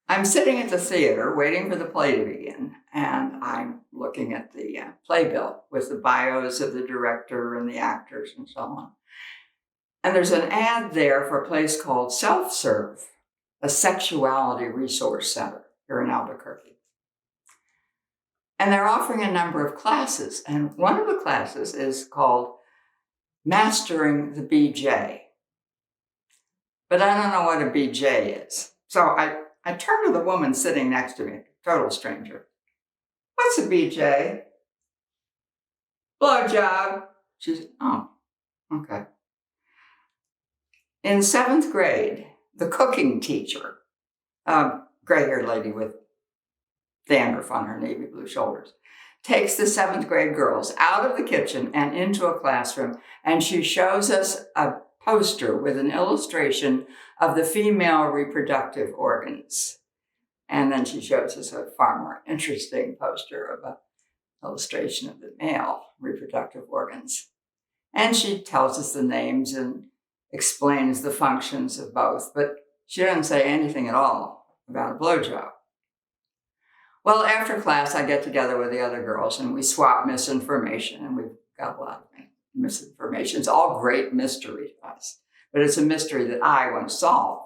I'm sitting at the theater waiting for the play to begin, and I'm looking at the playbill with the bios of the director and the actors and so on. And there's an ad there for a place called Self-Serve, a sexuality resource center here in Albuquerque. And they're offering a number of classes, and one of the classes is called Mastering the BJ. But I don't know what a BJ is. So I turned to the woman sitting next to me, total stranger. What's a BJ? Blowjob. She said, oh, okay. In 7th grade, the cooking teacher, gray-haired lady with dandruff on her navy blue shoulders, takes the 7th grade girls out of the kitchen and into a classroom, and she shows us a poster with an illustration of the female reproductive organs. And then she shows us a far more interesting poster of an illustration of the male reproductive organs. And she tells us the names and explains the functions of both, but she doesn't say anything at all about a blowjob. Well, after class, I get together with the other girls and we swap misinformation, and we've got a lot of misinformation. It's all great mystery to us, but it's a mystery that I want to solve.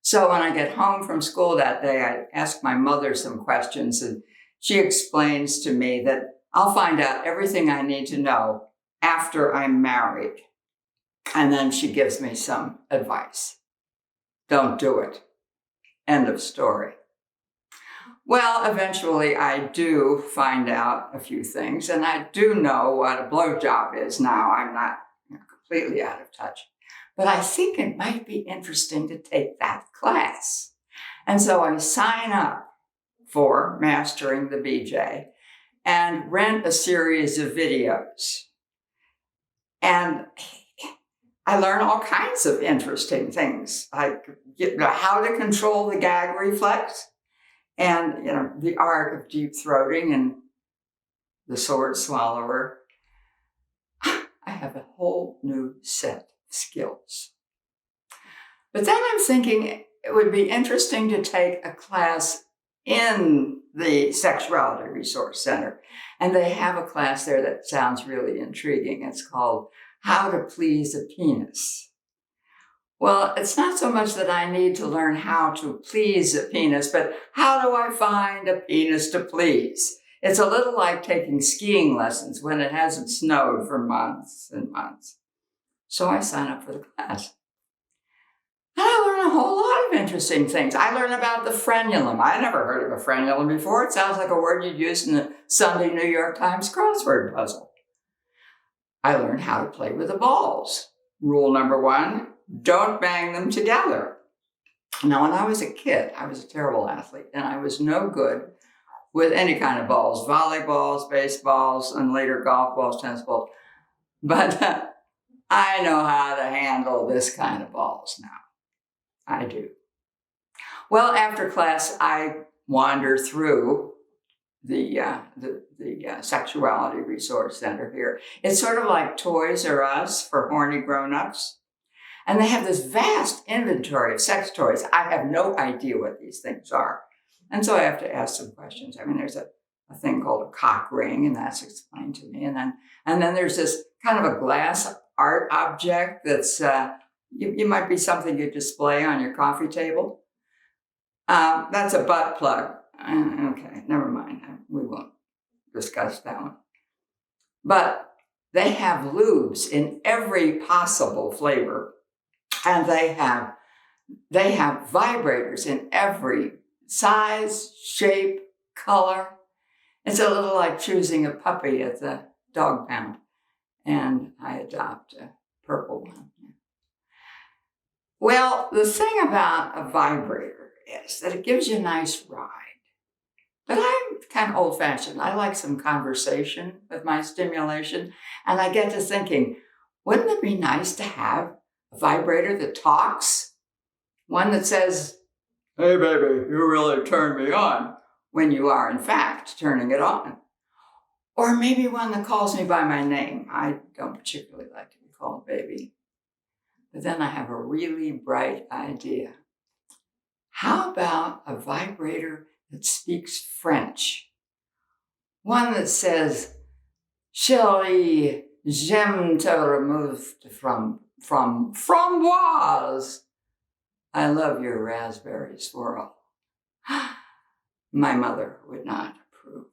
So when I get home from school that day, I ask my mother some questions, and she explains to me that I'll find out everything I need to know after I'm married. And then she gives me some advice. Don't do it. End of story. Well, eventually I do find out a few things, and I do know what a blowjob is now. I'm not completely out of touch. But I think it might be interesting to take that class. And so I sign up for Mastering the BJ and rent a series of videos. And I learn all kinds of interesting things, like how to control the gag reflex, and the art of deep throating and the sword swallower. I have a whole new set of skills. But then I'm thinking it would be interesting to take a class in the Sexuality Resource Center. And they have a class there that sounds really intriguing. It's called How to Please a Penis. Well, it's not so much that I need to learn how to please a penis, but how do I find a penis to please? It's a little like taking skiing lessons when it hasn't snowed for months and months. So I sign up for the class. And I learn a whole lot of interesting things. I learn about the frenulum. I never heard of a frenulum before. It sounds like a word you'd use in the Sunday New York Times crossword puzzle. I learned how to play with the balls. Rule number 1, don't bang them together. Now, when I was a kid, I was a terrible athlete, and I was no good with any kind of balls, volleyballs, baseballs, and later golf balls, tennis balls. But I know how to handle this kind of balls now. I do. Well, after class, I wander through the Sexuality Resource Center here. It's sort of like Toys R Us for horny grown-ups. And they have this vast inventory of sex toys. I have no idea what these things are. And so I have to ask some questions. I mean, there's a thing called a cock ring, and that's explained to me. And then there's this kind of a glass art object that's, you might be something you display on your coffee table. That's a butt plug. Okay, never mind. We won't discuss that one. But they have lubes in every possible flavor. And they have vibrators in every size, shape, color. It's a little like choosing a puppy at the dog pound. And I adopt a purple one. Well, the thing about a vibrator is that it gives you a nice ride. But I'm kind of old-fashioned. I like some conversation with my stimulation. And I get to thinking, wouldn't it be nice to have a vibrator that talks? One that says, hey, baby, you really turned me on, when you are, in fact, turning it on. Or maybe one that calls me by my name. I don't particularly like to be called baby. But then I have a really bright idea. How about a vibrator that speaks French? One that says, Chérie, j'aime te removed from framboise. I love your raspberry swirl. My mother would not approve.